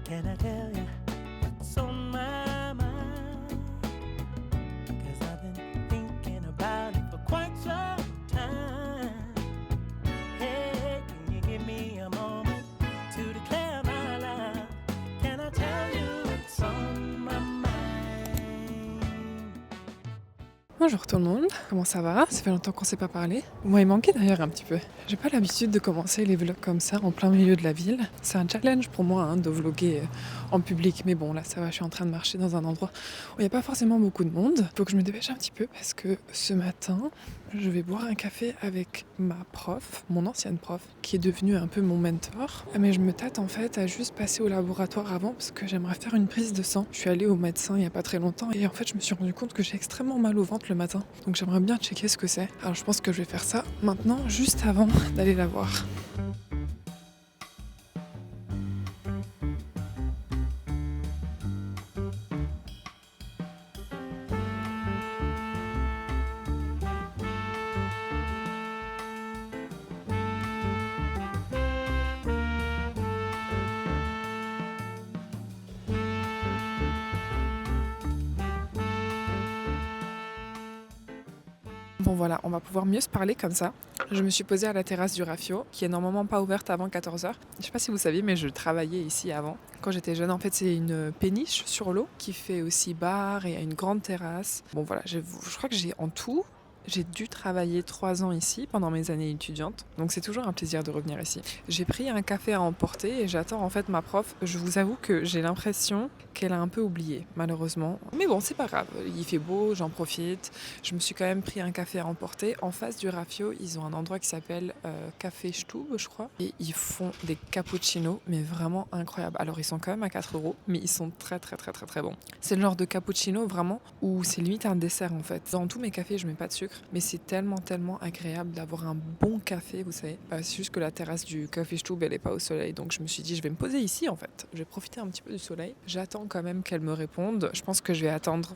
Can I tell you what's on my mind? 'Cause I've been thinking about it for quite some time. Hey, can you give me a moment to declare my love? Can I tell you what's on my mind? Bonjour tout le monde, comment ça va? Ça fait longtemps qu'on s'est pas parlé. Vous m'avez manqué d'ailleurs un petit peu. J'ai pas l'habitude de commencer les vlogs comme ça en plein milieu de la ville. C'est un challenge pour moi de vlogger en public, mais bon là ça va, je suis en train de marcher dans un endroit où il n'y a pas forcément beaucoup de monde. Faut que je me dépêche un petit peu parce que ce matin, je vais boire un café avec ma prof, mon ancienne prof, qui est devenue un peu mon mentor. Mais je me tâte en fait à juste passer au laboratoire avant parce que j'aimerais faire une prise de sang. Je suis allée au médecin il y a pas très longtemps et en fait je me suis rendu compte que j'ai extrêmement mal au ventre le matin. Donc j'aimerais bien checker ce que c'est. Alors je pense que je vais faire ça maintenant, juste avant d'aller la voir. Bon voilà, on va pouvoir mieux se parler comme ça. Je me suis posée à la terrasse du Rafio, qui est normalement pas ouverte avant 14h. Je sais pas si vous saviez, mais je travaillais ici avant. Quand j'étais jeune, en fait, c'est une péniche sur l'eau qui fait aussi bar et il y a une grande terrasse. Bon voilà, je crois que j'ai dû travailler 3 ans ici pendant mes années étudiantes, donc c'est toujours un plaisir de revenir ici. J'ai pris un café à emporter et j'attends en fait ma prof. Je vous avoue que j'ai l'impression qu'elle a un peu oublié, malheureusement. Mais bon, c'est pas grave, il fait beau, j'en profite. Je me suis quand même pris un café à emporter. En face du Rafio, ils ont un endroit qui s'appelle Café Stube, je crois. Et ils font des cappuccinos, mais vraiment incroyables. Alors ils sont quand même à 4 €, mais ils sont très très très très très bons. C'est le genre de cappuccino vraiment où c'est limite un dessert en fait. Dans tous mes cafés, je mets pas de sucre, mais c'est tellement tellement agréable d'avoir un bon café, vous savez. C'est juste que la terrasse du Café Stube, elle est pas au soleil, donc je me suis dit je vais me poser ici en fait. Je vais profiter un petit peu du soleil. J'attends quand même qu'elle me réponde. Je pense que je vais attendre,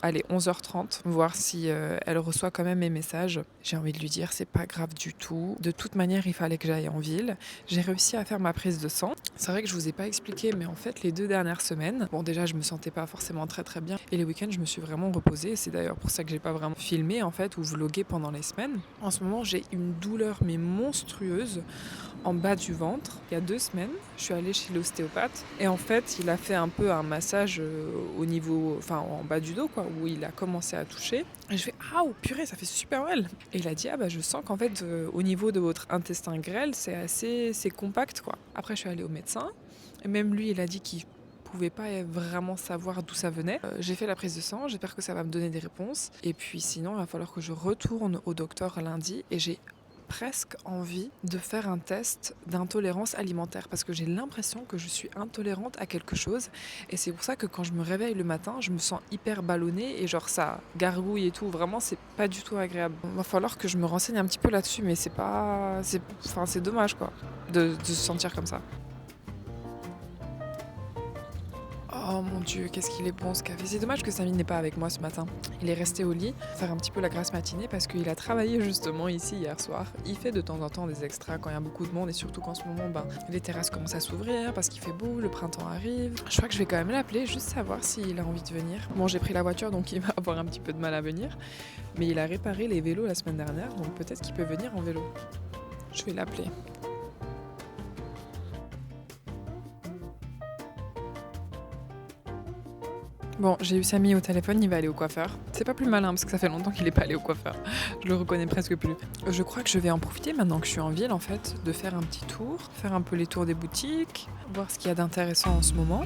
allez, 11h30, voir si elle reçoit quand même mes messages. J'ai envie de lui dire, c'est pas grave du tout. De toute manière, il fallait que j'aille en ville. J'ai réussi à faire ma prise de sang. C'est vrai que je vous ai pas expliqué, mais en fait, les 2 dernières semaines, bon, déjà, je me sentais pas forcément très très bien. Et les week-ends, je me suis vraiment reposée. C'est d'ailleurs pour ça que j'ai pas vraiment filmé, en fait, ou vlogué pendant les semaines. En ce moment, j'ai une douleur, mais monstrueuse, en bas du ventre. Il y a 2 semaines, je suis allée chez l'ostéopathe et en fait il a fait un peu un massage au niveau, enfin en bas du dos quoi, où il a commencé à toucher et je fais ah oh, purée ça fait super mal et il a dit ah bah je sens qu'en fait au niveau de votre intestin grêle c'est compact quoi. Après je suis allée au médecin et même lui il a dit qu'il pouvait pas vraiment savoir d'où ça venait. J'ai fait la prise de sang, j'espère que ça va me donner des réponses et puis sinon il va falloir que je retourne au docteur lundi et j'ai presque envie de faire un test d'intolérance alimentaire parce que j'ai l'impression que je suis intolérante à quelque chose et c'est pour ça que quand je me réveille le matin je me sens hyper ballonnée et genre ça gargouille et tout, vraiment c'est pas du tout agréable. Il va falloir que je me renseigne un petit peu là-dessus mais c'est dommage quoi de se sentir comme ça. Oh mon dieu, qu'est-ce qu'il est bon ce café. C'est dommage que Samy n'est pas avec moi ce matin. Il est resté au lit, faire un petit peu la grasse matinée parce qu'il a travaillé justement ici hier soir. Il fait de temps en temps des extras quand il y a beaucoup de monde et surtout qu'en ce moment, les terrasses commencent à s'ouvrir parce qu'il fait beau, le printemps arrive. Je crois que je vais quand même l'appeler, juste savoir s'il a envie de venir. Bon, j'ai pris la voiture donc il va avoir un petit peu de mal à venir. Mais il a réparé les vélos la semaine dernière donc peut-être qu'il peut venir en vélo. Je vais l'appeler. Bon, j'ai eu Samy au téléphone, il va aller au coiffeur. C'est pas plus malin parce que ça fait longtemps qu'il est pas allé au coiffeur. Je le reconnais presque plus. Je crois que je vais en profiter maintenant que je suis en ville en fait, de faire un petit tour, faire un peu les tours des boutiques, voir ce qu'il y a d'intéressant en ce moment.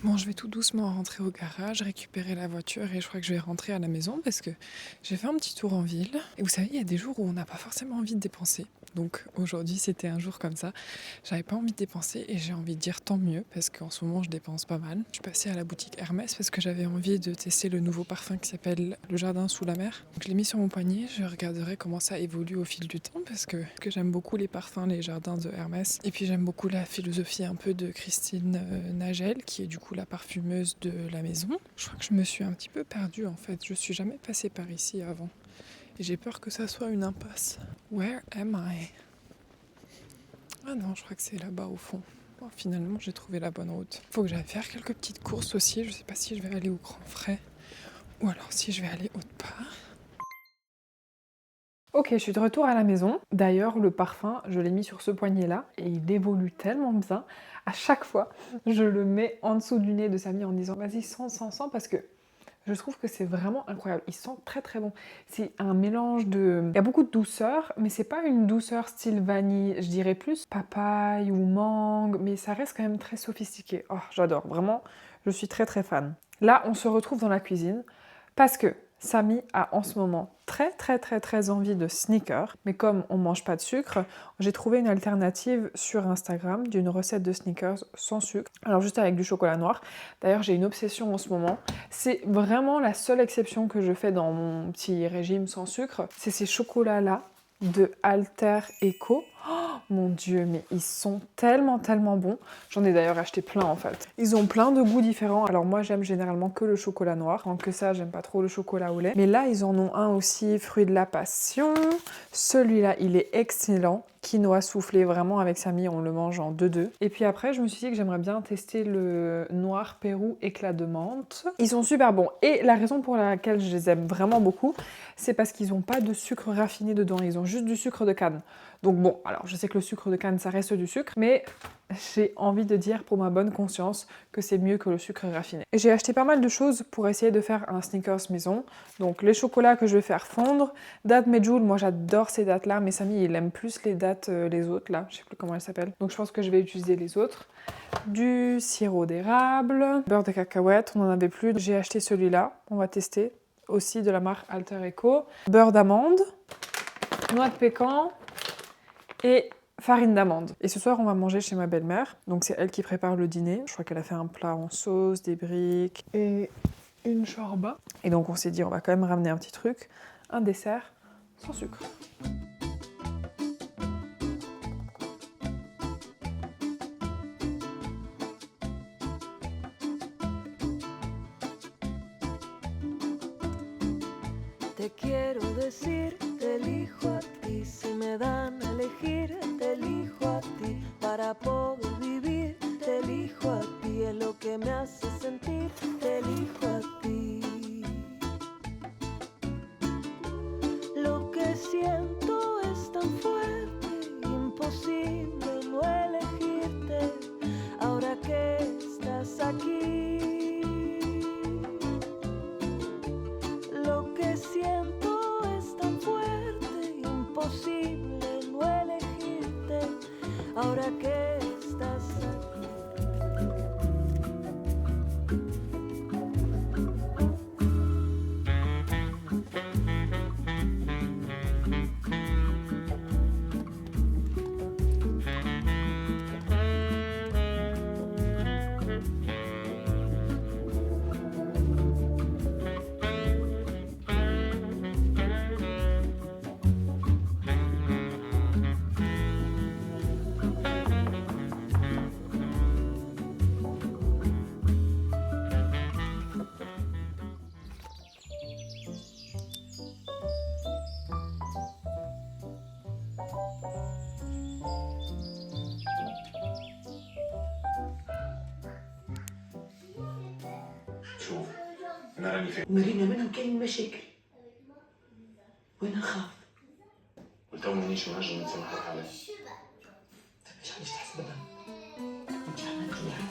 Bon, je vais tout doucement rentrer au garage, récupérer la voiture et je crois que je vais rentrer à la maison parce que j'ai fait un petit tour en ville. Et vous savez, il y a des jours où on n'a pas forcément envie de dépenser. Donc aujourd'hui c'était un jour comme ça. J'avais pas envie de dépenser et j'ai envie de dire tant mieux parce qu'en ce moment je dépense pas mal. Je suis passée à la boutique Hermès parce que j'avais envie de tester le nouveau parfum qui s'appelle Le Jardin sous la mer. Donc je l'ai mis sur mon poignet, je regarderai comment ça évolue au fil du temps parce que j'aime beaucoup les parfums, les jardins de Hermès. Et puis j'aime beaucoup la philosophie un peu de Christine Nagel qui est du coup la parfumeuse de la maison. Je crois que je me suis un petit peu perdue en fait, je suis jamais passée par ici avant. Et j'ai peur que ça soit une impasse. Where am I? Ah non, je crois que c'est là-bas au fond. Bon, finalement, j'ai trouvé la bonne route. Faut que j'aille faire quelques petites courses aussi. Je sais pas si je vais aller au Grand Frais ou alors si je vais aller autre part. Ok, je suis de retour à la maison. D'ailleurs, le parfum, je l'ai mis sur ce poignet-là et il évolue tellement bien. À chaque fois, je le mets en dessous du nez de Samy en disant vas-y, sens parce que je trouve que c'est vraiment incroyable. Il sent très très bon. C'est un mélange de... Il y a beaucoup de douceur, mais c'est pas une douceur style vanille. Je dirais plus papaye ou mangue, mais ça reste quand même très sophistiqué. Oh, j'adore. Vraiment, je suis très très fan. Là, on se retrouve dans la cuisine parce que Samy a en ce moment très envie de sneakers. Mais comme on mange pas de sucre, j'ai trouvé une alternative sur Instagram d'une recette de sneakers sans sucre. Alors juste avec du chocolat noir. D'ailleurs, j'ai une obsession en ce moment. C'est vraiment la seule exception que je fais dans mon petit régime sans sucre. C'est ces chocolats-là de Alter Eco. Oh, mon Dieu, mais ils sont tellement bons. J'en ai d'ailleurs acheté plein en fait. Ils ont plein de goûts différents. Alors moi j'aime généralement que le chocolat noir. En que ça, j'aime pas trop le chocolat au lait. Mais là, ils en ont un aussi, fruit de la passion. Celui-là, il est excellent. Quinoa soufflé, vraiment avec Samy, on le mange en 2-2. Et puis après, je me suis dit que j'aimerais bien tester le noir Pérou éclat de menthe. Ils sont super bons. Et la raison pour laquelle je les aime vraiment beaucoup, c'est parce qu'ils n'ont pas de sucre raffiné dedans. Ils ont juste du sucre de canne. Donc bon, alors je sais que le sucre de canne, ça reste du sucre, mais j'ai envie de dire pour ma bonne conscience que c'est mieux que le sucre raffiné. Et j'ai acheté pas mal de choses pour essayer de faire un sneakers maison. Donc les chocolats que je vais faire fondre, dattes Medjool, moi j'adore ces dattes-là, mais Samy il aime plus les dattes, les autres là, je sais plus comment elles s'appellent. Donc je pense que je vais utiliser les autres. Du sirop d'érable, beurre de cacahuète, on n'en avait plus. J'ai acheté celui-là, on va tester. Aussi de la marque Alter Eco. Beurre d'amande, noix de pécan et farine d'amande. Et ce soir, on va manger chez ma belle-mère. Donc c'est elle qui prépare le dîner. Je crois qu'elle a fait un plat en sauce, des briques et une shorba. Et donc on s'est dit, on va quand même ramener un petit truc, un dessert sans sucre. Te quiero decir, te elijo a ti, si me dan a elegir, te elijo a ti, para poder vivir, te elijo a ti, es lo que me hace sentir, te elijo a ti. Lo que siento es tan fuerte, imposible no elegirte, ahora que estás aquí. Lo que siento es tan fuerte, imposible no elegirte, ahora que estás aquí. شوف انا راني فاهم مرينا منهم كاين مشاكل وانا نخاف. وتو مانيش نجم نسامحك عليه. مش علاش تحسبها مش عملت ليها.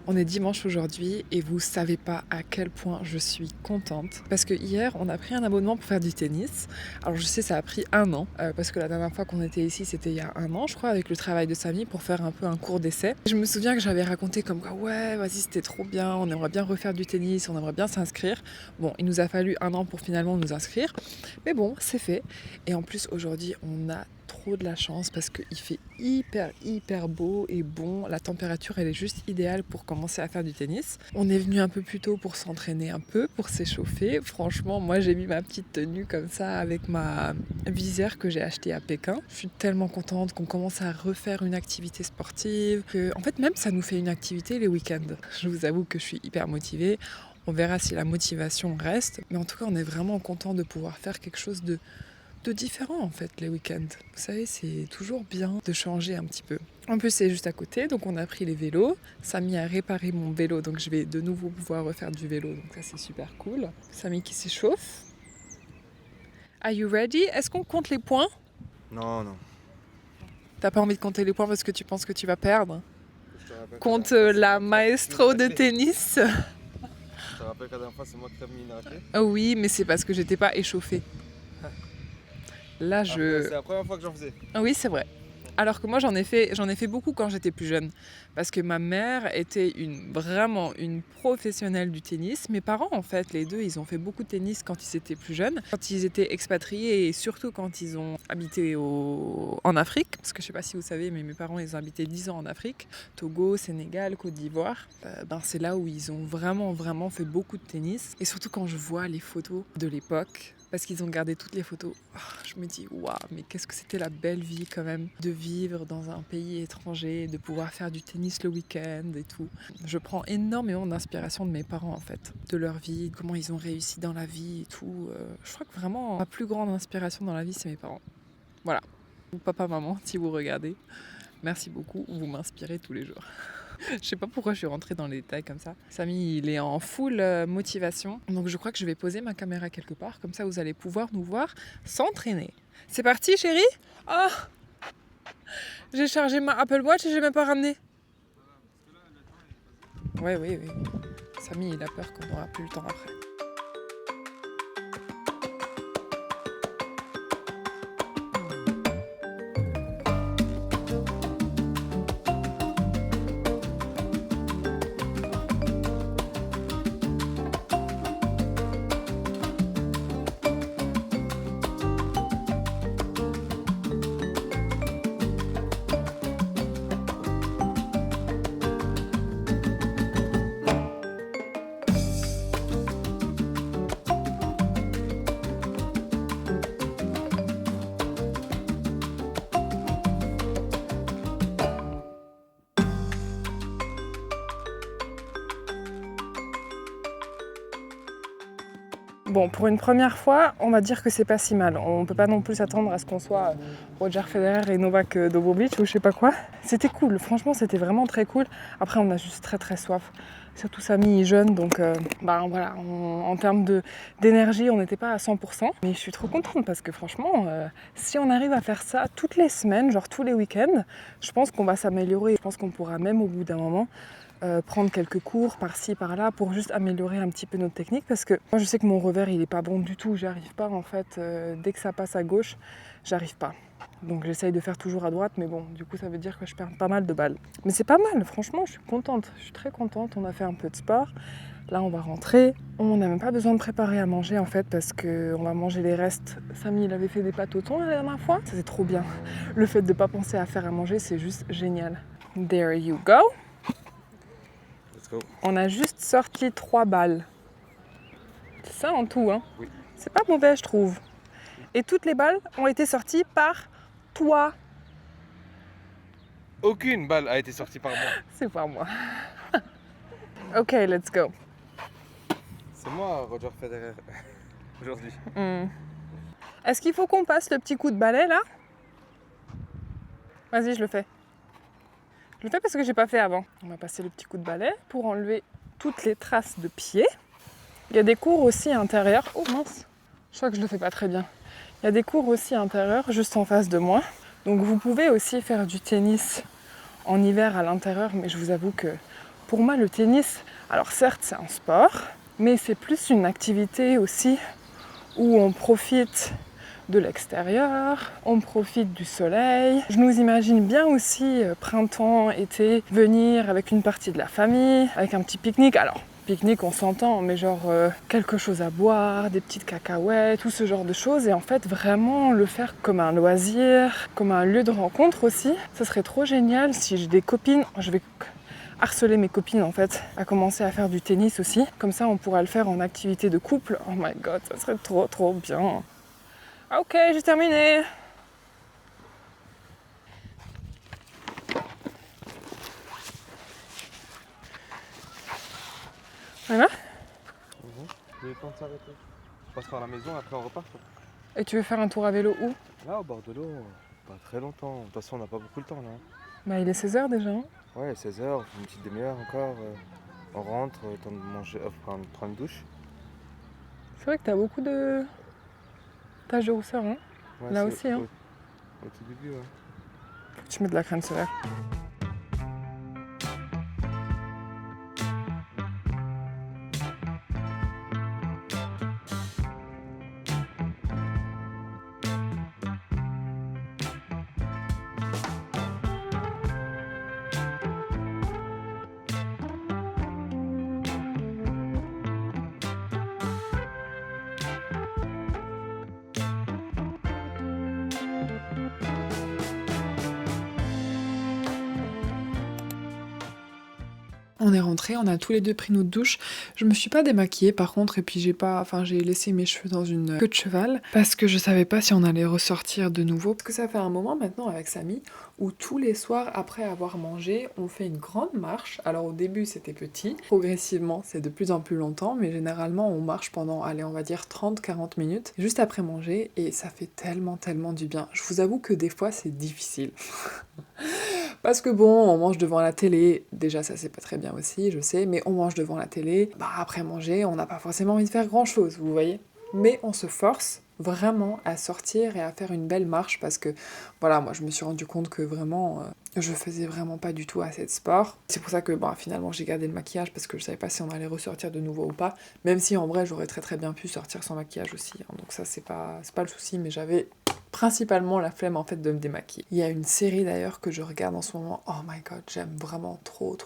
On est dimanche aujourd'hui et vous savez pas à quel point je suis contente. Parce que hier, on a pris un abonnement pour faire du tennis. Alors je sais, ça a pris 1 an. Parce que la dernière fois qu'on était ici, c'était il y a 1 an, je crois, avec le travail de Samy pour faire un peu un cours d'essai. Je me souviens que j'avais raconté comme quoi, ouais, vas-y, c'était trop bien, on aimerait bien refaire du tennis, on aimerait bien s'inscrire. Bon, il nous a fallu 1 an pour finalement nous inscrire. Mais bon, c'est fait. Et en plus, aujourd'hui, on a trop de la chance parce qu'il fait hyper beau et bon. La température, elle est juste idéale pour commencer à faire du tennis. On est venu un peu plus tôt pour s'entraîner un peu, pour s'échauffer. Franchement, moi, j'ai mis ma petite tenue comme ça avec ma visière que j'ai achetée à Pékin. Je suis tellement contente qu'on commence à refaire une activité sportive. En fait, même ça nous fait une activité les week-ends. Je vous avoue que je suis hyper motivée. On verra si la motivation reste. Mais en tout cas, on est vraiment content de pouvoir faire quelque chose de différent en fait les week-ends. Vous savez, c'est toujours bien de changer un petit peu. En plus, c'est juste à côté, donc on a pris les vélos. Samy a réparé mon vélo, donc je vais de nouveau pouvoir refaire du vélo. Donc ça, c'est super cool. Samy qui s'échauffe. Are you ready? Est-ce qu'on compte les points? Non. T'as pas envie de compter les points parce que tu penses que tu vas perdre? Compte la maestro de tennis. Je te rappelle que la dernière fois, c'est moi qui t'ai mis une raquette. Oh oui, mais c'est parce que j'étais pas échauffée. Là, C'est la première fois que j'en faisais. Oui, c'est vrai. Alors que moi, j'en ai fait beaucoup quand j'étais plus jeune. Parce que ma mère était vraiment une professionnelle du tennis. Mes parents, en fait, les deux, ils ont fait beaucoup de tennis quand ils étaient plus jeunes. Quand ils étaient expatriés et surtout quand ils ont habité en Afrique. Parce que je sais pas si vous savez, mais mes parents, ils ont habité 10 ans en Afrique. Togo, Sénégal, Côte d'Ivoire. C'est là où ils ont vraiment fait beaucoup de tennis. Et surtout quand je vois les photos de l'époque, parce qu'ils ont gardé toutes les photos. Je me dis, waouh, mais qu'est-ce que c'était la belle vie quand même, de vivre dans un pays étranger, de pouvoir faire du tennis le week-end et tout. Je prends énormément d'inspiration de mes parents en fait, de leur vie, comment ils ont réussi dans la vie et tout. Je crois que vraiment, ma plus grande inspiration dans la vie, c'est mes parents. Voilà. Papa, maman, si vous regardez, merci beaucoup, vous m'inspirez tous les jours. Je sais pas pourquoi je suis rentrée dans les détails comme ça. Samy, il est en full motivation. Donc je crois que je vais poser ma caméra quelque part. Comme ça, vous allez pouvoir nous voir s'entraîner. C'est parti, chérie? Oh, j'ai chargé ma Apple Watch et j'ai même pas ramené. Oui. Samy, il a peur qu'on n'aura plus le temps après. Bon, pour une première fois, on va dire que c'est pas si mal. On peut pas non plus s'attendre à ce qu'on soit Roger Federer et Novak Djokovic ou je sais pas quoi. C'était cool, franchement, c'était vraiment très cool. Après, on a juste très soif. Surtout Samy est jeune, donc voilà, en termes d'énergie, on n'était pas à 100%. Mais je suis trop contente parce que franchement, si on arrive à faire ça toutes les semaines, genre tous les week-ends, je pense qu'on va s'améliorer. Je pense qu'on pourra même au bout d'un moment prendre quelques cours par-ci, par-là pour juste améliorer un petit peu notre technique parce que moi je sais que mon revers il est pas bon du tout, j'y arrive pas en fait, dès que ça passe à gauche, j'arrive pas. Donc j'essaye de faire toujours à droite, mais bon, du coup ça veut dire que je perds pas mal de balles. Mais c'est pas mal, franchement, je suis contente, je suis très contente, on a fait un peu de sport. Là on va rentrer, on n'a même pas besoin de préparer à manger en fait parce qu'on va manger les restes. Samy il avait fait des pâtes au thon la dernière fois, ça c'est trop bien. Le fait de pas penser à faire à manger, c'est juste génial. There you go. On a juste sorti 3 balles. C'est ça en tout, hein? Oui. C'est pas mauvais, je trouve. Et toutes les balles ont été sorties par toi. Aucune balle a été sortie par moi. C'est pas moi. Ok, let's go. C'est moi, Roger Federer, aujourd'hui. Est-ce qu'il faut qu'on passe le petit coup de balai, là? Vas-y, je le fais. Je le fais parce que j'ai pas fait avant. On va passer le petit coup de balai pour enlever toutes les traces de pieds. Il y a des cours aussi intérieurs. Oh mince, je crois que je le fais pas très bien. Il y a des cours aussi intérieurs juste en face de moi. Donc vous pouvez aussi faire du tennis en hiver à l'intérieur, mais je vous avoue que Pour moi, le tennis, alors certes, c'est un sport, mais c'est plus une activité aussi où on profite de l'extérieur, on profite du soleil. Je nous imagine bien aussi printemps, été, venir avec une partie de la famille, avec un petit pique-nique. Alors, pique-nique, on s'entend, mais genre quelque chose à boire, des petites cacahuètes, tout ce genre de choses. Et en fait, vraiment le faire comme un loisir, comme un lieu de rencontre aussi. Ça serait trop génial si j'ai des copines. Je vais harceler mes copines en fait, à commencer à faire du tennis aussi. Comme ça, on pourra le faire en activité de couple. Oh my god, ça serait trop bien. Ah, ok, j'ai terminé. Voilà. J'ai le temps de s'arrêter. On passe par la maison, après on repart. Quoi. Et tu veux faire un tour à vélo où? Là, au bord de l'eau, pas très longtemps. De toute façon, on n'a pas beaucoup le temps là. Bah, il est 16h déjà. Hein. Ouais, 16h, une petite demi-heure encore. On rentre, temps de manger, prendre une douche. C'est vrai que t'as beaucoup de taches de rousseur, hein. Ouais, Là c'est aussi, hein. Au tout début, ouais. Faut que tu mettes de la crème solaire. On est rentrés, on a tous les deux pris notre douche. Je me suis pas démaquillée par contre, et puis j'ai laissé mes cheveux dans une queue de cheval parce que je savais pas si on allait ressortir de nouveau. Parce que ça fait un moment maintenant avec Samy où tous les soirs après avoir mangé, on fait une grande marche. Alors au début c'était petit, progressivement c'est de plus en plus longtemps, mais généralement on marche pendant, allez on va dire 30-40 minutes, juste après manger, et ça fait tellement du bien. Je vous avoue que des fois c'est difficile. Parce que bon, on mange devant la télé, déjà ça c'est pas très bien aussi, je sais, mais on mange devant la télé, bah après manger, on n'a pas forcément envie de faire grand chose, vous voyez. Mais on se force vraiment à sortir et à faire une belle marche parce que, voilà, moi je me suis rendu compte que vraiment, je faisais vraiment pas du tout assez de sport. C'est pour ça que finalement j'ai gardé le maquillage parce que je savais pas si on allait ressortir de nouveau ou pas, même si en vrai j'aurais très bien pu sortir sans maquillage aussi, hein. Donc ça c'est pas le souci, mais j'avais principalement la flemme en fait de me démaquiller. Il y a une série d'ailleurs que je regarde en ce moment, oh my god, j'aime vraiment trop,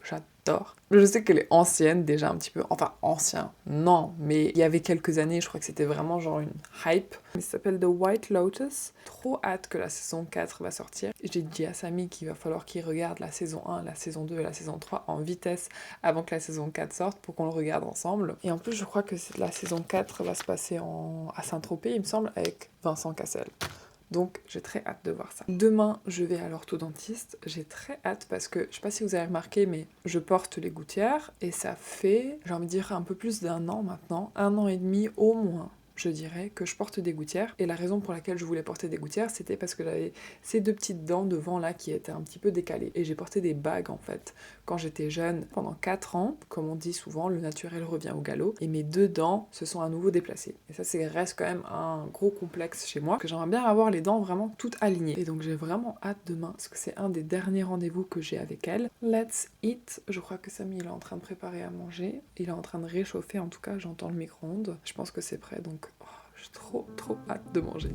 j'adore. Je sais qu'elle est ancienne déjà un petit peu, enfin ancien, non, mais il y avait quelques années, je crois que c'était vraiment genre une hype. Elle s'appelle The White Lotus, trop hâte que la saison 4 va sortir. J'ai dit à Samy qu'il va falloir qu'il regarde la saison 1, la saison 2 et la saison 3 en vitesse avant que la saison 4 sorte pour qu'on le regarde ensemble. Et en plus je crois que la saison 4 va se passer à Saint-Tropez, il me semble, avec Vincent Cassel. Donc j'ai très hâte de voir ça. Demain, je vais à l'orthodontiste. J'ai très hâte parce que, je sais pas si vous avez remarqué, mais je porte les gouttières et ça fait, j'ai envie de dire, un peu plus d'1 an maintenant, 1 an et demi au moins, je dirais, que je porte des gouttières. Et la raison pour laquelle je voulais porter des gouttières, c'était parce que j'avais ces 2 petites dents devant là qui étaient un petit peu décalées. Et j'ai porté des bagues en fait quand j'étais jeune. Pendant 4 ans, comme on dit souvent, le naturel revient au galop. Et mes 2 dents se sont à nouveau déplacées. Et ça, reste quand même un gros complexe chez moi, que j'aimerais bien avoir les dents vraiment toutes alignées. Et donc j'ai vraiment hâte demain, parce que c'est un des derniers rendez-vous que j'ai avec elle. Let's eat. Je crois que Samy, il est en train de préparer à manger. Il est en train de réchauffer, en tout cas, j'entends le micro-ondes. Je pense que c'est prêt, donc j'ai trop hâte de manger.